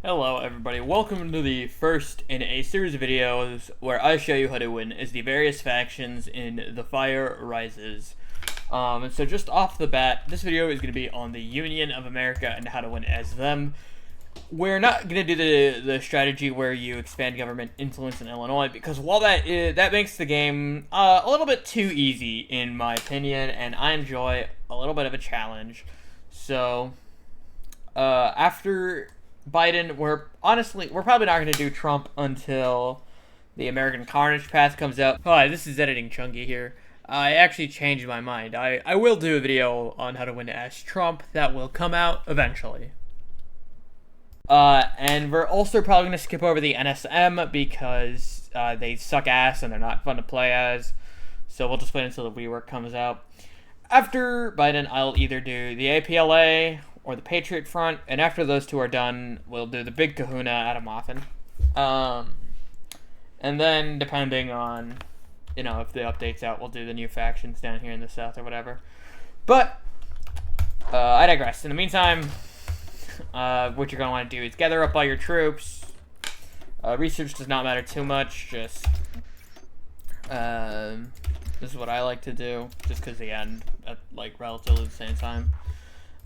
Hello everybody, welcome to the first in a series of videos where I show you how to win as the various factions in The Fire Rises. So just off the bat, this video is going to be on the Union of America and how to win as them. We're not going to do the strategy where you expand government influence in Illinois, because while that makes the game a little bit too easy in my opinion, and I enjoy a little bit of a challenge. So after Biden, we're probably not going to do Trump until the American Carnage Path comes out. Hi, this is Editing Chunky here. I actually changed my mind. I will do a video on how to win as Trump that will come out eventually. And we're also probably going to skip over the NSM because they suck ass and they're not fun to play as. So we'll just wait until the rework comes out. After Biden, I'll either do the APLA or the Patriot Front, and after those two are done, we'll do the big kahuna Atomwaffen. And then, depending on, if the update's out, we'll do the new factions down here in the south or whatever. But, I digress. In the meantime, what you're going to want to do is gather up all your troops. Research does not matter too much, just, this is what I like to do, just because they end at, relatively the same time.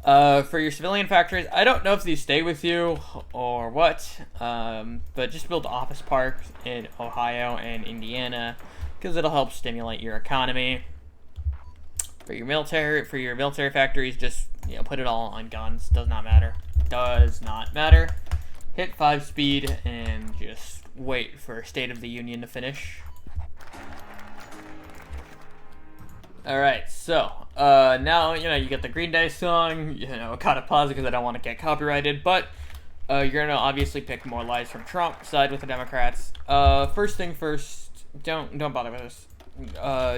For your civilian factories, I don't know if these stay with you or what, but just build office parks in Ohio and Indiana, because it'll help stimulate your economy. For your military factories, just put it all on guns. Does not matter. Does not matter. Hit 5 speed and just wait for State of the Union to finish. Alright, so, now, you get the Green Day song, kind of pause it because I don't want to get copyrighted, but, you're gonna obviously pick more lies from Trump, side with the Democrats. First thing first, don't bother with this.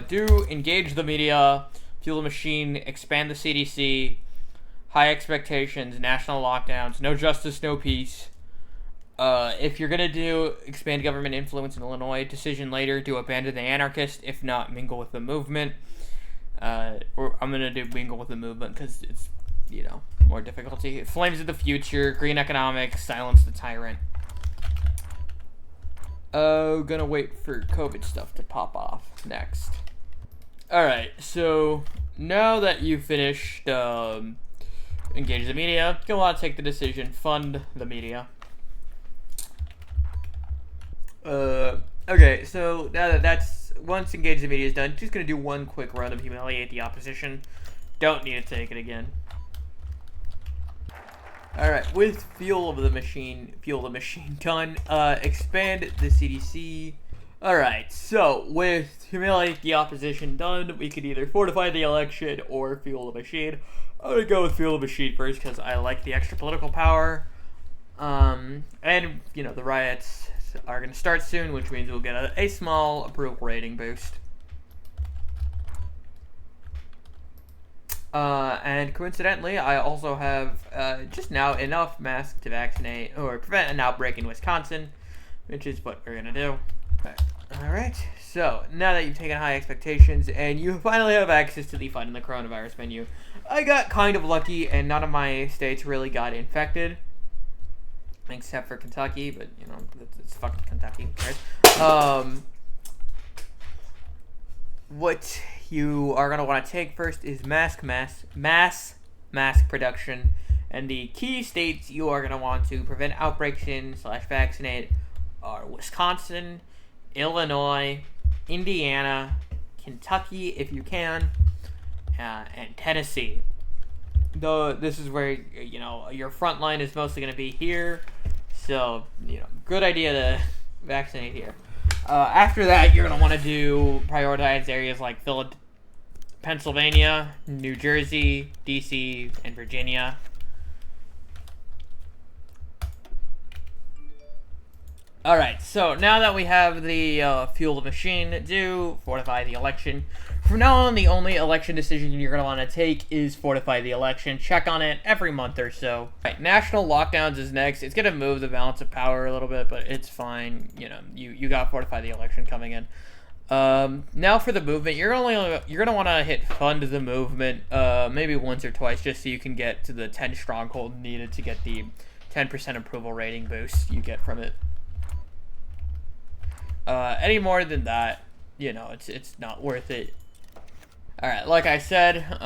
Do engage the media, fuel the machine, expand the CDC, high expectations, national lockdowns, no justice, no peace. If you're gonna do expand government influence in Illinois, decision later, do abandon the anarchist, if not, mingle with the movement. Or I'm gonna do mingle with the movement because it's, more difficulty. Flames of the future, green economics, silence the tyrant. Gonna wait for COVID stuff to pop off next. Alright, so now that you've finished, engage the media, you'll want to take the decision, fund the media. Okay, so now that once engage the media is done, just gonna do one quick run of humiliate the opposition. Don't need to take it again. Alright, with fuel the machine done, expand the CDC. Alright, so with humiliate the opposition done, we could either fortify the election or fuel the machine. I'm gonna go with fuel the machine first because I like the extra political power. And, the riots are going to start soon, which means we'll get a small approval rating boost. And coincidentally, I also have just now enough masks to vaccinate or prevent an outbreak in Wisconsin, which is what we're going to do. Alright, so now that you've taken high expectations and you finally have access to the Fighting the Coronavirus menu, I got kind of lucky and none of my states really got infected. Except for Kentucky, but, it's fucking Kentucky, right? What you are going to want to take first is mass mask production. And the key states you are going to want to prevent outbreaks in / vaccinate are Wisconsin, Illinois, Indiana, Kentucky, if you can, and Tennessee. Though this is where, your front line is mostly going to be here. So, good idea to vaccinate here. After that, you're going to want to prioritize areas like Pennsylvania, New Jersey, DC, and Virginia. Alright, so now that we have the fuel the machine, do fortify the election. From now on, the only election decision you're going to want to take is fortify the election. Check on it every month or so. Right, national lockdowns is next. It's going to move the balance of power a little bit, but it's fine. You got to fortify the election coming in. Now for the movement, you're going to want to hit fund the movement maybe once or twice just so you can get to the 10 stronghold needed to get the 10% approval rating boost you get from it. Any more than that, you know, it's not worth it. Alright, like I said,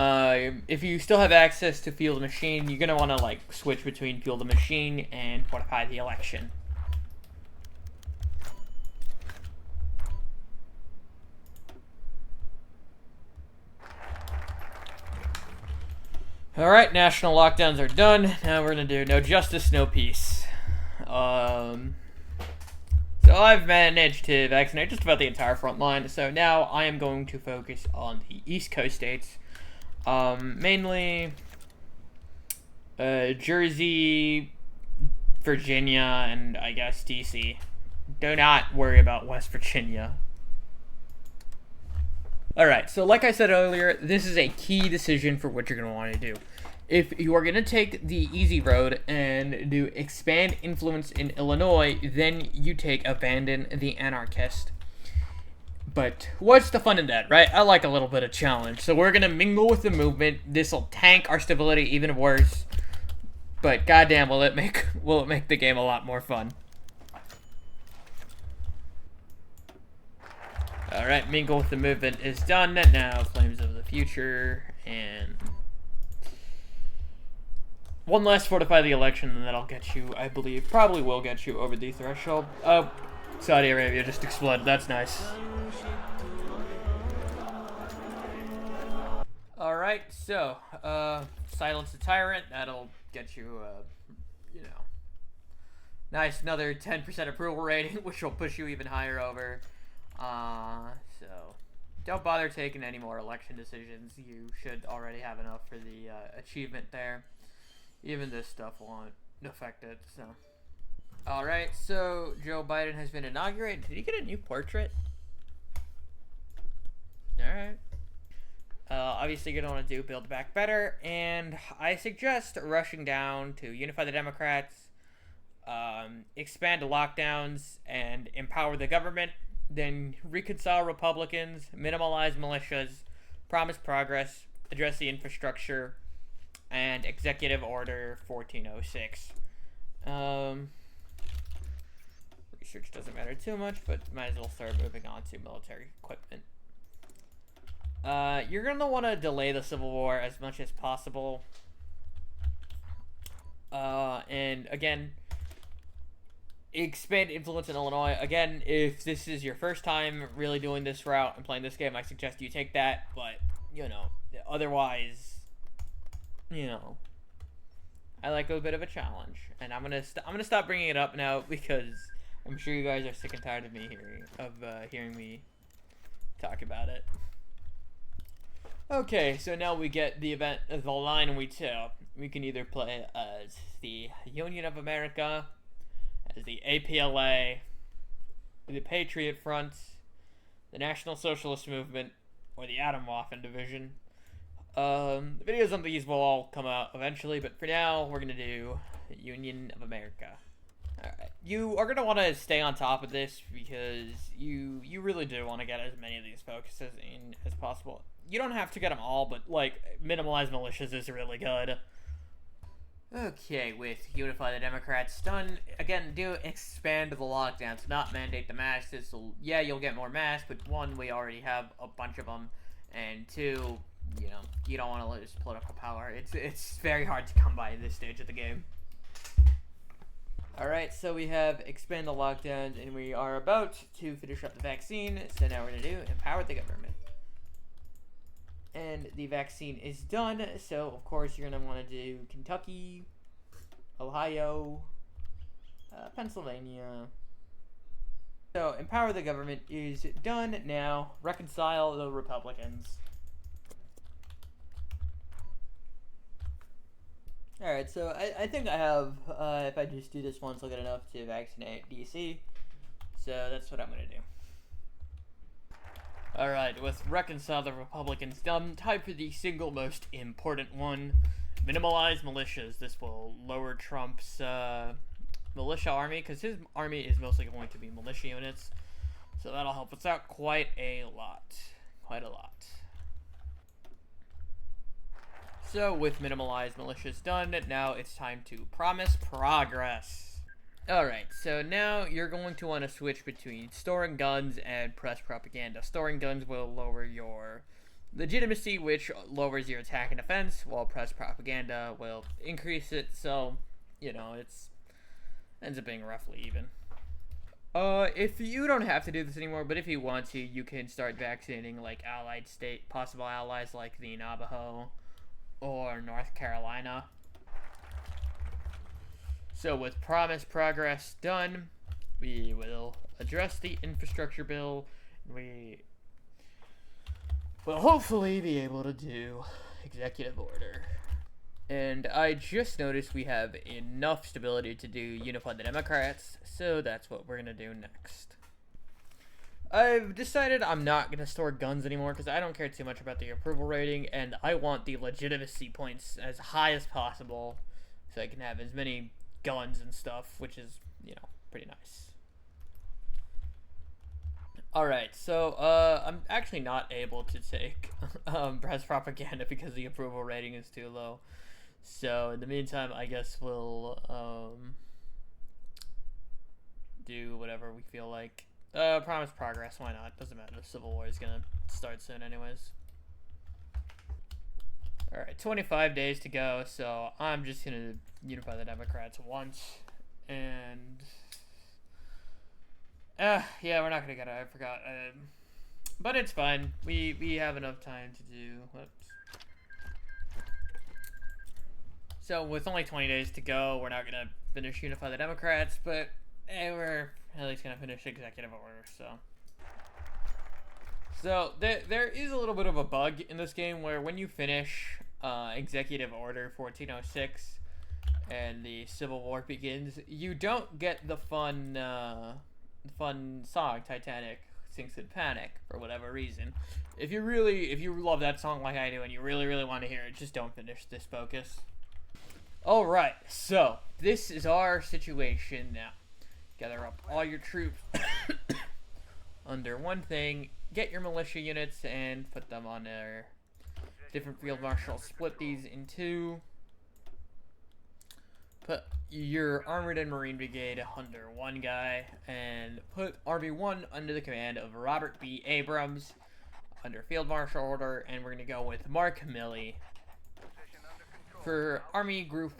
if you still have access to Field of Machine, you're gonna want to, like, switch between Field of Machine and Fortify the Election. Alright, national lockdowns are done. Now we're gonna do no justice, no peace. So I've managed to vaccinate just about the entire front line, so now I am going to focus on the East Coast states. Mainly Jersey, Virginia, and I guess DC. Do not worry about West Virginia. Alright, so like I said earlier, this is a key decision for what you're going to want to do. If you are going to take the easy road and do expand influence in Illinois, then you take abandon the anarchist. But what's the fun in that, right? I like a little bit of challenge. So we're going to mingle with the movement. This will tank our stability even worse. But goddamn, will it make the game a lot more fun. Alright, mingle with the movement is done. Now, Flames of the Future, and one last Fortify the Election, and that'll get you, I believe, probably will get you over the threshold. Oh, Saudi Arabia just exploded. That's nice. Alright, so, Silence the Tyrant. That'll get you, you know, nice, another 10% approval rating, which will push you even higher over. So don't bother taking any more election decisions. You should already have enough for the achievement there. Even this stuff won't affect it. So, all right. So Joe Biden has been inaugurated. Did he get a new portrait? All right. Obviously, you're gonna want to do Build Back Better, and I suggest rushing down to unify the Democrats, expand the lockdowns, and empower the government. Then reconcile Republicans, minimize militias, promise progress, address the infrastructure, and Executive Order 1406. Research doesn't matter too much, but might as well start moving on to military equipment. You're going to want to delay the Civil War as much as possible. And again, expand influence in Illinois. Again, if this is your first time really doing this route and playing this game, I suggest you take that. But, you know, otherwise, you know, I like a bit of a challenge. And I'm gonna stop bringing it up now because I'm sure you guys are sick and tired of me hearing me talk about it. Okay, so now we get the event, the line we tell. We can either play as the Union of America, as the APLA, the Patriot Front, the National Socialist Movement, or the Atomwaffen Division. The videos on these will all come out eventually, but for now, we're going to do Union of America. Alright, you are going to want to stay on top of this because you really do want to get as many of these focuses in as possible. You don't have to get them all, but, like, minimize militias is really good. Okay, with Unify the Democrats done, again, do expand the lockdowns, not mandate the masks. Yeah, you'll get more masks, but one, we already have a bunch of them, and two, you know, you don't want to lose political power. It's very hard to come by at this stage of the game. Alright, so we have expand the lockdowns, and we are about to finish up the vaccine, so now we're going to do empower the government. And the vaccine is done, so of course you're going to want to do Kentucky, Ohio, Pennsylvania. So empower the government is done. Now reconcile the Republicans. Alright, so I think I have, if I just do this once, I'll get enough to vaccinate DC. So that's what I'm going to do. Alright, with reconcile the Republicans done, time for the single most important one. Minimize militias. This will lower Trump's militia army, because his army is mostly going to be militia units. So that'll help us out quite a lot. Quite a lot. So with minimalized militias done, now it's time to promise progress. Alright, so now you're going to want to switch between storing guns and press propaganda. Storing guns will lower your legitimacy, which lowers your attack and defense, while press propaganda will increase it, so, you know, it's ends up being roughly even. If you don't have to do this anymore, but if you want to, you can start vaccinating, like, possible allies like the Navajo or North Carolina. So with promise progress done, we will address the infrastructure bill. We will hopefully be able to do executive order. And I just noticed we have enough stability to do unify the Democrats, so that's what we're going to do next. I've decided I'm not going to store guns anymore because I don't care too much about the approval rating, and I want the legitimacy points as high as possible so I can have as many guns and stuff, which is, you know, pretty nice. Alright, so, I'm actually not able to take press propaganda because the approval rating is too low. So, in the meantime, I guess we'll, do whatever we feel like. Promise progress, why not? Doesn't matter, the Civil War is gonna start soon anyways. Alright, 25 days to go, so I'm just gonna unify the Democrats once, and... yeah, we're not gonna get it, I forgot. But it's fine, we have enough time to do... Whoops. So, with only 20 days to go, we're not gonna finish unify the Democrats, but we're at least gonna finish executive order, so... So, there is a little bit of a bug in this game where when you finish Executive Order 1406 and the Civil War begins, you don't get the fun song, Titanic Sinks in Panic, for whatever reason. If you love that song like I do and you really want to hear it, just don't finish this focus. Alright, so, this is our situation now. Gather up all your troops under one thing, get your militia units and put them on their different field marshals. Split these in two. Put your armored and marine brigade under one guy, and put Army 1 under the command of Robert B. Abrams under field marshal order, and we're going to go with Mark Milley. For Army Group,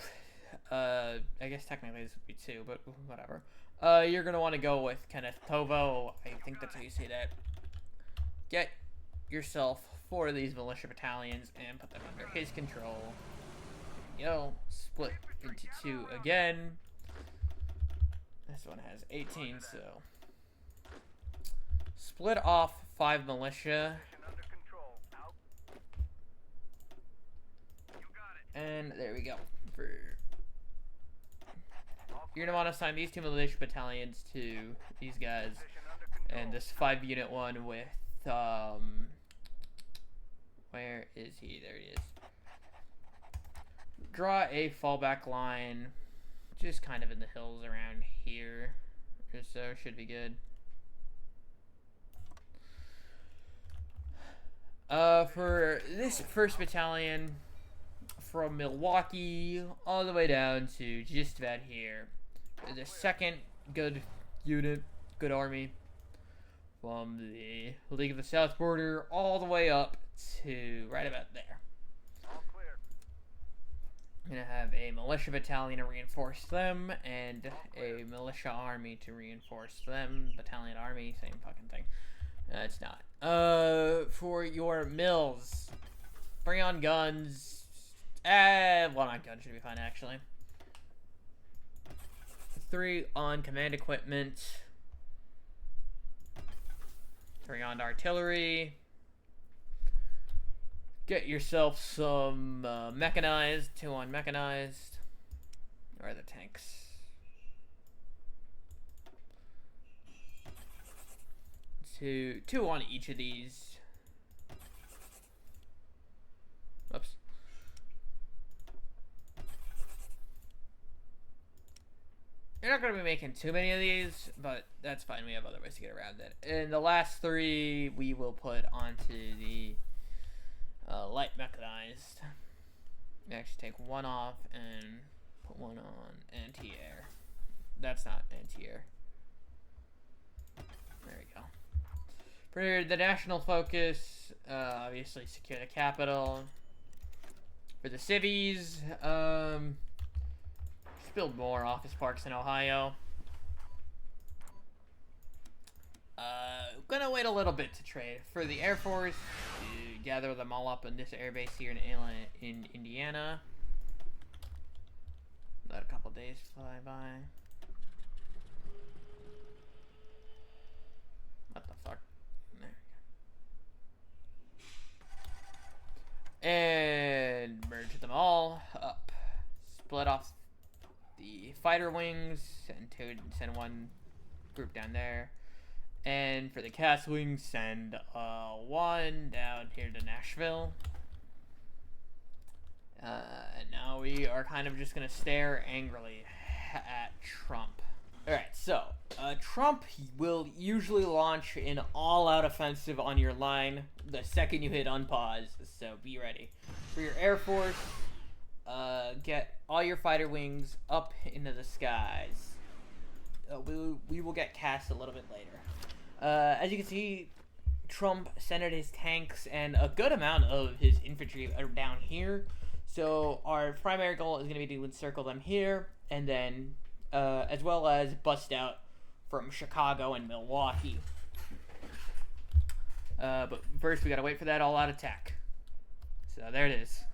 I guess technically this would be 2, but whatever. You're going to want to go with Kenneth Tovo. I think that's how you say that. Get yourself 4 of these militia battalions and put them under his control. There you go. Split into 2 again. This one has 18, so... Split off 5 militia. And there we go. You're going to want to assign these 2 militia battalions to these guys. And this 5-unit one with, where is he? There he is. Draw a fallback line, just kind of in the hills around here. So, should be good. For this 1st battalion, from Milwaukee all the way down to just about here. The 2nd good unit, good army, from the League of the South border all the way up to right about there. I'm gonna have a militia battalion to reinforce them, and a militia army to reinforce them. Battalion army, same fucking thing. It's not. For your mills, bring on guns. One on guns should be fine, actually. 3 on command equipment. 3 on artillery. Get yourself some mechanized. 2 on mechanized. Where are the tanks? 2 on each of these. Oops. You're not going to be making too many of these, but that's fine. We have other ways to get around it. And the last 3 we will put onto the light mechanized. Actually take one off and put one on anti-air. That's not anti-air. There we go. For the national focus, obviously secure the capital. For the civies, just build more office parks in Ohio. Gonna wait a little bit to trade. For the Air Force, gather them all up in this airbase here in Indiana. Let a couple days fly by. What the fuck? There we go. And merge them all up. Split off the fighter wings and send one group down there. And for the cast wings, send one down here to Nashville. And now we are kind of just gonna stare angrily at Trump. Alright, so Trump will usually launch an all-out offensive on your line the second you hit unpause, so be ready. For your Air Force, get all your fighter wings up into the skies. We will get cast a little bit later. As you can see, Trump centered his tanks and a good amount of his infantry are down here. So our primary goal is going to be to encircle them here, and then as well as bust out from Chicago and Milwaukee. But first we got to wait for that all-out attack. So there it is.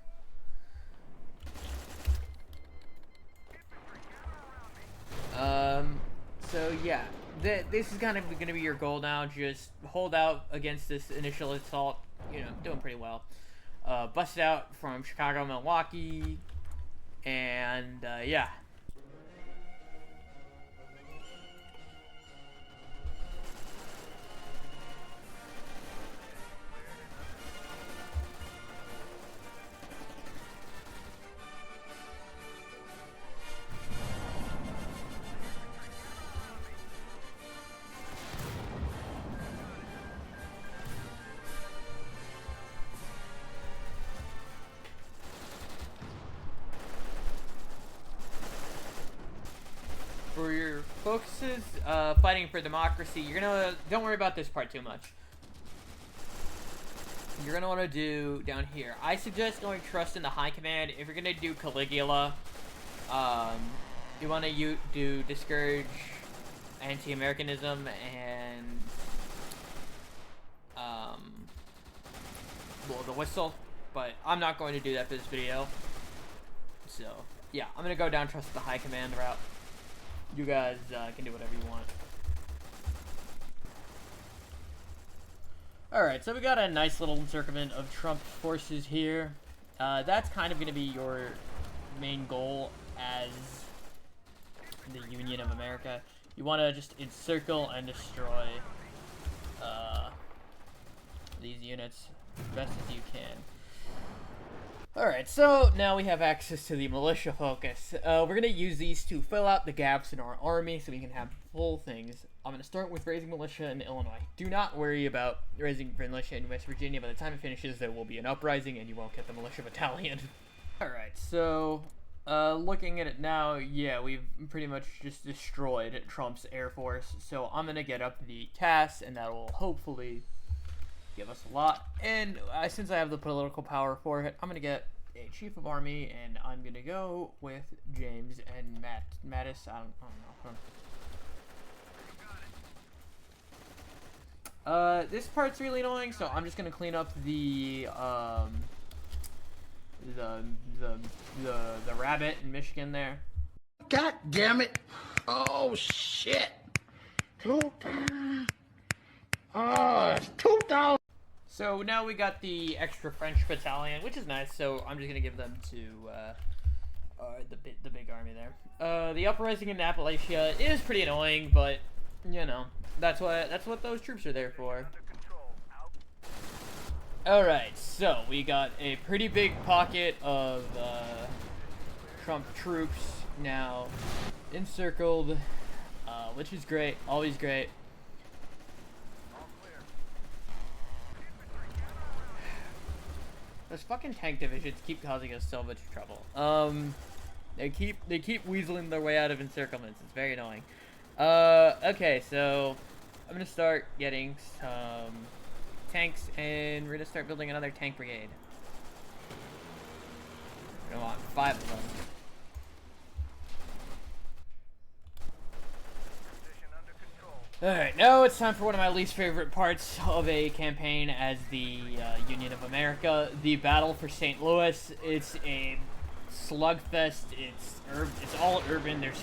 So yeah, this is kind of going to be your goal now. Just hold out against this initial assault. You know, doing pretty well. Bust out from Chicago, Milwaukee, and yeah. For your focuses, fighting for democracy, don't worry about this part too much. You're gonna want to do down here. I suggest going trust in the high command. If you're gonna do Caligula, you want to do discourage anti-Americanism and blow the whistle. But I'm not going to do that for this video. So yeah, I'm gonna go down trust the high command route. You guys can do whatever you want. Alright, so we got a nice little encirclement of Trump forces here. That's kind of going to be your main goal as the Union of America. You want to just encircle and destroy these units as best as you can. Alright, so now we have access to the militia focus. We're going to use these to fill out the gaps in our army so we can have full things. I'm going to start with raising militia in Illinois. Do not worry about raising militia in West Virginia. By the time it finishes, there will be an uprising and you won't get the militia battalion. Alright, so looking at it now, yeah, we've pretty much just destroyed Trump's Air Force. So I'm going to get up the CAS, and that will hopefully give us a lot. And since I have the political power for it, I'm going to get a chief of army, and I'm going to go with James and Mattis. I don't know. This part's really annoying, so I'm just going to clean up the rabbit in Michigan there. God damn it. Oh, shit. 2,000. Oh, it's 2,000. So now we got the extra French battalion, which is nice. So I'm just gonna give them to the big army there. The uprising in Appalachia is pretty annoying, but you know that's what those troops are there for. All right, so we got a pretty big pocket of Trump troops now encircled, which is great, always great. Those fucking tank divisions keep causing us so much trouble. They keep weaseling their way out of encirclements. It's very annoying. Okay, so I'm gonna start getting some tanks, and we're gonna start building another tank brigade. We're gonna want 5 of them. Alright, now it's time for one of my least favorite parts of a campaign as the Union of America, the Battle for St. Louis. It's a slugfest. It's all urban. There's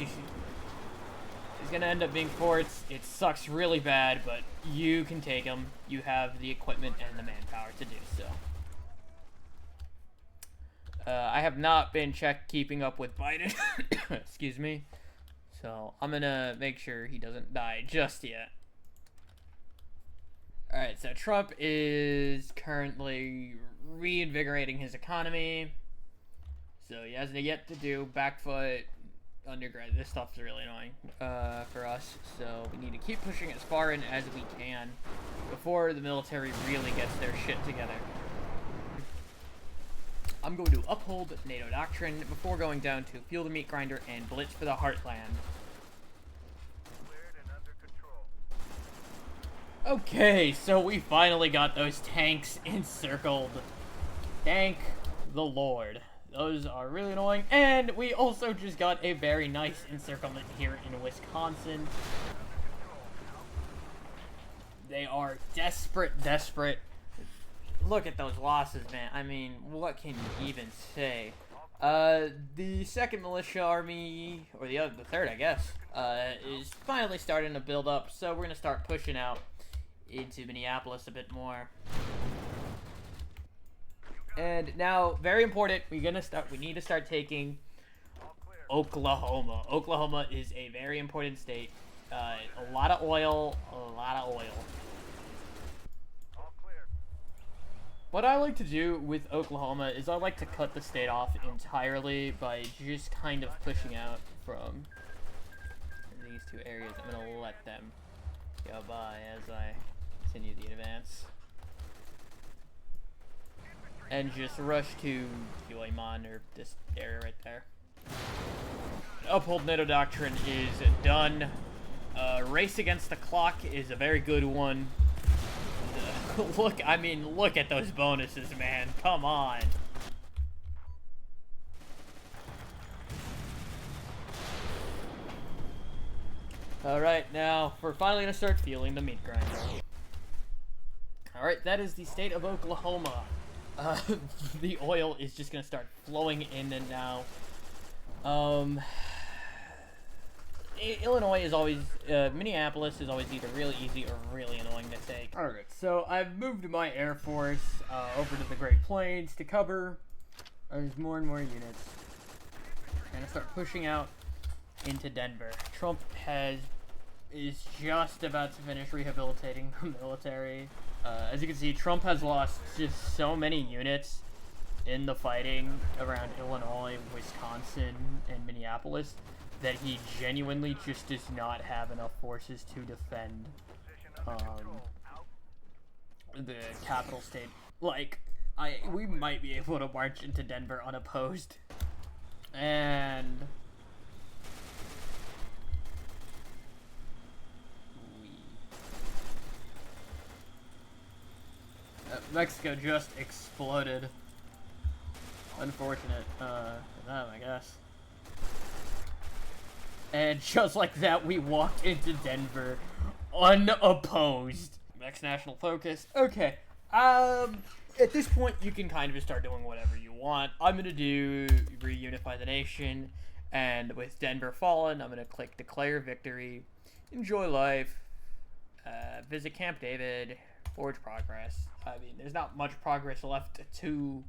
gonna end up being forts. It sucks really bad, but you can take them. You have the equipment and the manpower to do so. I have not been keeping up with Biden. Excuse me. So I'm gonna make sure he doesn't die just yet. Alright, so Trump is currently reinvigorating his economy. So he has yet to do back foot, undergrad. This stuff's really annoying for us. So we need to keep pushing as far in as we can before the military really gets their shit together. I'm going to uphold NATO doctrine before going down to fuel the meat grinder and blitz for the heartland. Okay, so we finally got those tanks encircled. Thank the Lord. Those are really annoying. And we also just got a very nice encirclement here in Wisconsin. They are desperate. Look at those losses, man. I mean, what can you even say? The 2nd Militia Army, or the third, I guess, is finally starting to build up. So we're gonna start pushing out into Minneapolis a bit more. And now, very important, we need to start taking Oklahoma. Oklahoma is a very important state. A lot of oil. What I like to do with Oklahoma is I like to cut the state off entirely by just kind of pushing out from these 2 areas. I'm gonna let them go by as I continue the advance. And just rush to UoA or this area right there. Uphold NATO doctrine is done. Race against the clock is a very good one. Look at those bonuses, man. Come on. Alright, now we're finally gonna start fueling the meat grinder. Alright, that is the state of Oklahoma. The oil is just gonna start flowing in and now. Illinois is always, Minneapolis is always either really easy or really annoying to take. Alright, so I've moved my Air Force over to the Great Plains to cover. There's more and more units. I'm gonna start pushing out into Denver. Trump is just about to finish rehabilitating the military. As you can see, Trump has lost just so many units in the fighting around Illinois, Wisconsin, and Minneapolis that he genuinely just does not have enough forces to defend the capital state. Like, we might be able to march into Denver unopposed. And Mexico just exploded. Unfortunate for them, I guess. And just like that, we walked into Denver unopposed. Max national focus. Okay. At this point, you can kind of just start doing whatever you want. I'm gonna do reunify the nation, and with Denver fallen, I'm gonna click declare victory, enjoy life, visit Camp David, forge progress. I mean, there's not much progress left to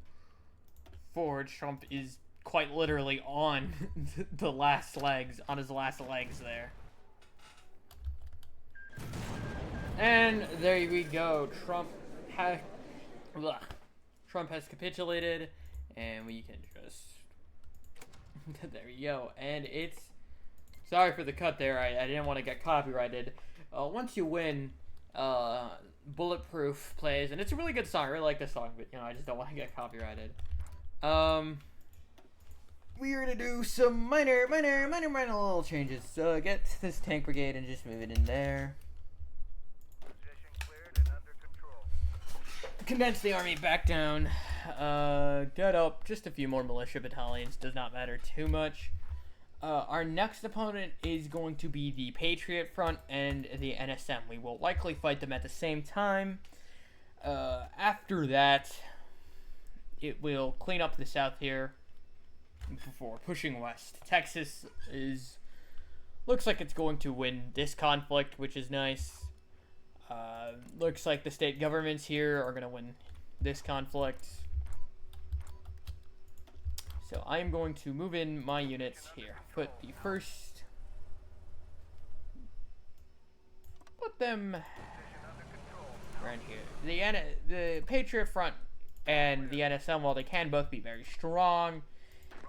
forge. Trump is quite literally on the last legs, on his last legs there. And there we go. Trump has capitulated, and we can just there we go. And it's sorry for the cut there. I didn't want to get copyrighted. Once you win, Bulletproof plays, and it's a really good song. I really like this song, but I just don't want to get copyrighted. We're gonna do some minor little changes. So get this tank brigade and just move it in there. Position cleared and under control. Condense the army back down. Get up just a few more militia battalions. Does not matter too much. Our next opponent is going to be the Patriot Front and the NSM. We will likely fight them at the same time. After that, it will clean up the south here before pushing west. Texas looks like it's going to win this conflict, which is nice. Looks like the state governments here are going to win this conflict. So I'm going to move in my units here. Put them right here. The Patriot Front and the NSM, while they can both be very strong,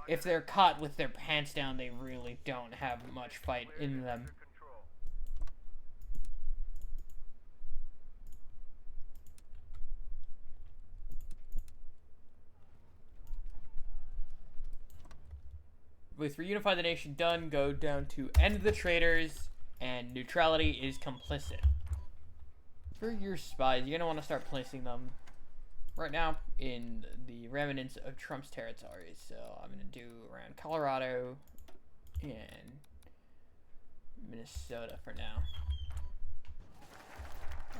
if they're caught with their pants down, they really don't have much fight in them. With Reunify the Nation done, go down to End the Traitors, and Neutrality is complicit. For your spies, you're going to want to start placing them right now in the remnants of Trump's territories. So I'm going to do around Colorado and Minnesota for now.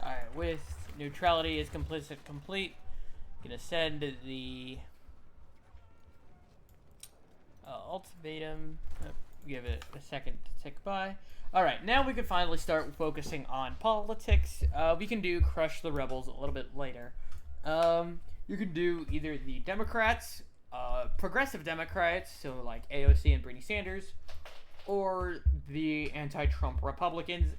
Alright, with Neutrality is complicit complete, I'm going to send the ultimatum. Give it a second to tick by. Alright, now we can finally start focusing on politics. We can do Crush the Rebels a little bit later. You can do either the Democrats, progressive Democrats, so like AOC and Bernie Sanders, or the anti-Trump Republicans.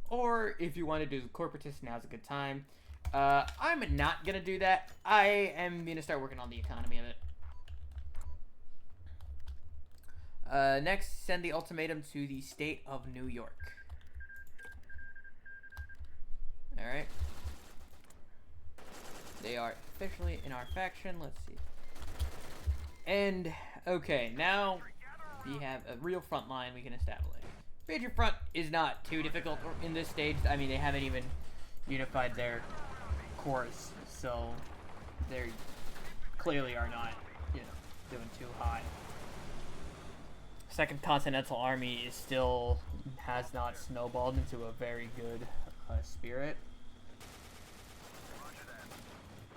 Or if you want to do corporatists, now's a good time. I'm not going to do that. I am going to start working on the economy of it. Next, send the ultimatum to the state of New York. Alright. They are officially in our faction. Let's see. And, okay, now we have a real front line we can establish. Patriot Front is not too difficult in this stage. I mean, they haven't even unified their corps, so they clearly are not, doing too high. Second Continental Army has not snowballed into a very good spirit.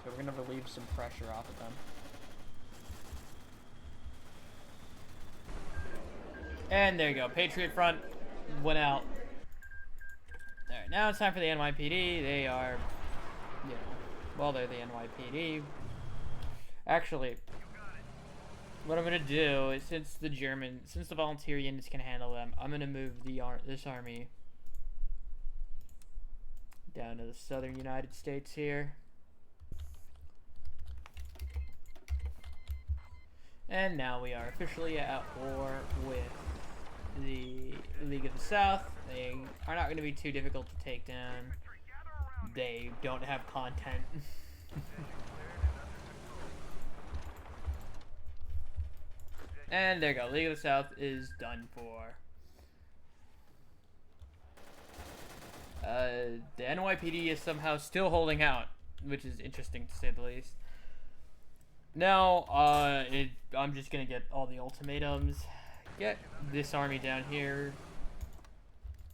So we're going to relieve some pressure off of them. And there you go. Patriot Front went out. Alright, now it's time for the NYPD. They are, they're the NYPD. Actually, what I'm going to do is, since the volunteer units can handle them, I'm going to move this army down to the southern United States here. And now we are officially at war with the League of the South. They are not going to be too difficult to take down. They don't have content. And there you go. League of the South is done for. The NYPD is somehow still holding out, which is interesting to say the least. Now, I'm just gonna get all the ultimatums. Get this army down here.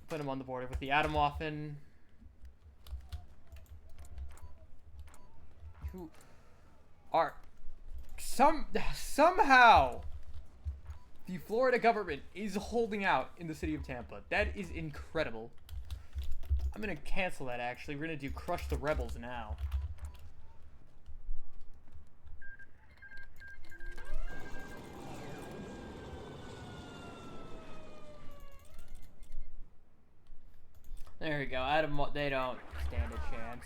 Put them on the border with the Atomwaffen. Who are somehow the Florida government is holding out in the city of Tampa. That is incredible. I'm gonna cancel that, actually. We're gonna do Crush the Rebels now. There we go. They don't stand a chance.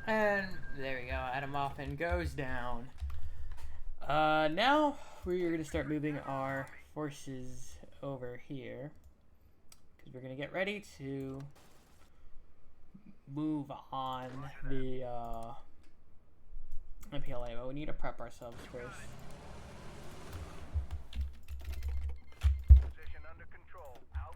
And there we go. Atomwaffen goes down. Now we're gonna start moving our forces over here because we're gonna get ready to move on the MPLA, but we need to prep ourselves first. Position under control. Out.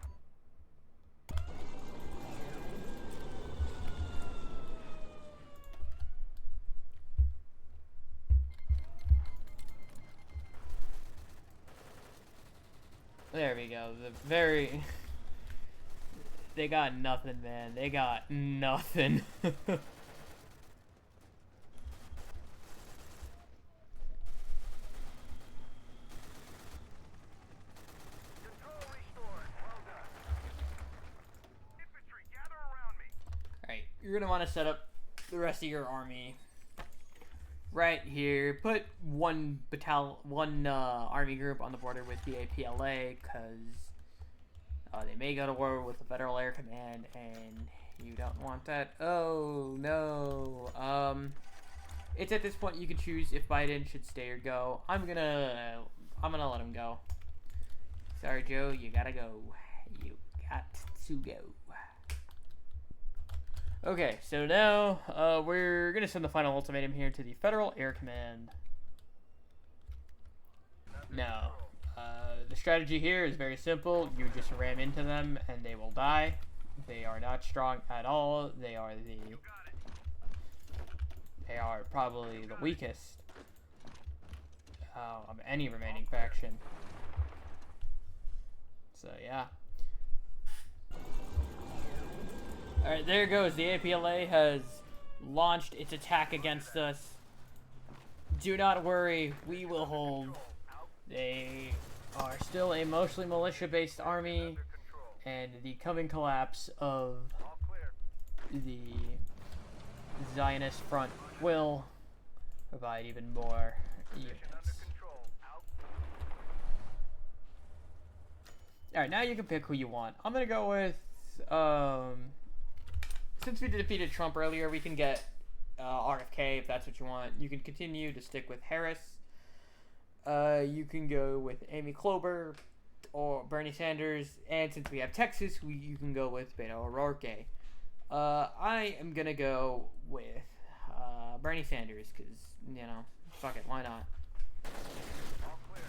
There we go. They got nothing, man. They got nothing. Control restored. Well done. Infantry, gather around me. Alright, you're gonna want to set up the rest of your army right here. Put one army group on the border with the APLA, because they may go to war with the Federal Air Command, and you don't want that. Oh no. It's at this point you can choose if Biden should stay or go. I'm gonna let him go. Sorry, Joe, you gotta go. You got to go. Okay, so now we're gonna send the final ultimatum here to the Federal Air Command. Now, the strategy here is very simple. You just ram into them and they will die. They are not strong at all. They are probably the weakest of any remaining faction. So yeah. Alright, there goes. The APLA has launched its attack against us. Do not worry, we will hold. They are still a mostly militia-based army, and the coming collapse of All clear. the Zionist front will provide even more units. Under control. Out. Alright, now you can pick who you want. I'm gonna go with, since we defeated Trump earlier, we can get RFK if that's what you want. You can continue to stick with Harris. You can go with Amy Klobuchar or Bernie Sanders, and since we have Texas, you can go with Beto O'Rourke. I am gonna go with Bernie Sanders because, you know, fuck it, why not? All clear.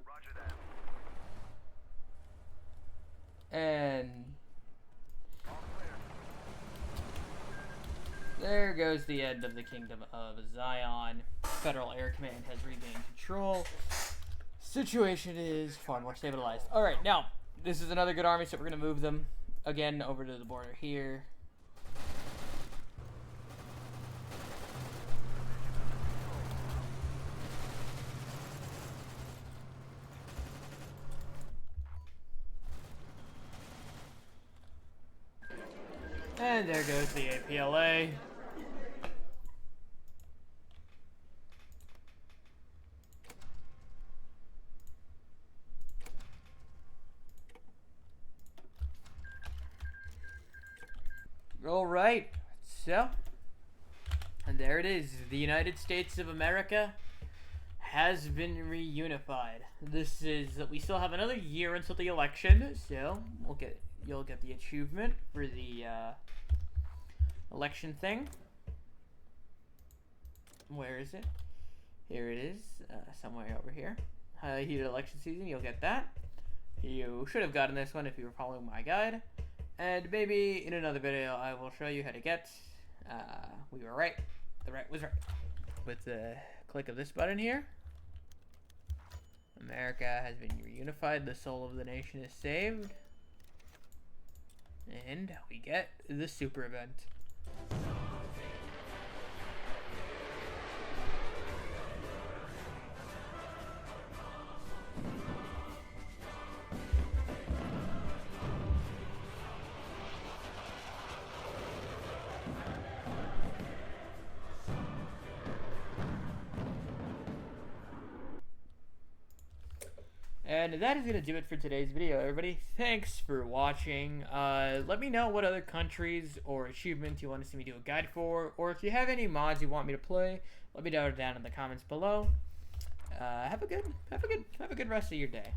Roger that. And All clear. there goes the end of the Kingdom of Zion. Federal Air Command has regained control. Situation is far more stabilized. Alright, now, this is another good army, so we're going to move them again over to the border here. And there goes the APLA. Alright, so, and there it is. The United States of America has been reunified. This is, we still have another year until the election, so you'll get the achievement for the election thing. Where is it? Here it is, somewhere over here. Heated election season, you'll get that. You should have gotten this one if you were following my guide. And maybe in another video I will show you how to get, we were right, the right was right. With the click of this button here, America has been reunified, the soul of the nation is saved, and we get the super event. And that is going to do it for today's video, everybody. Thanks for watching. Let me know what other countries or achievements you want to see me do a guide for, or if you have any mods you want me to play, let me know down in the comments below. Have a good rest of your day.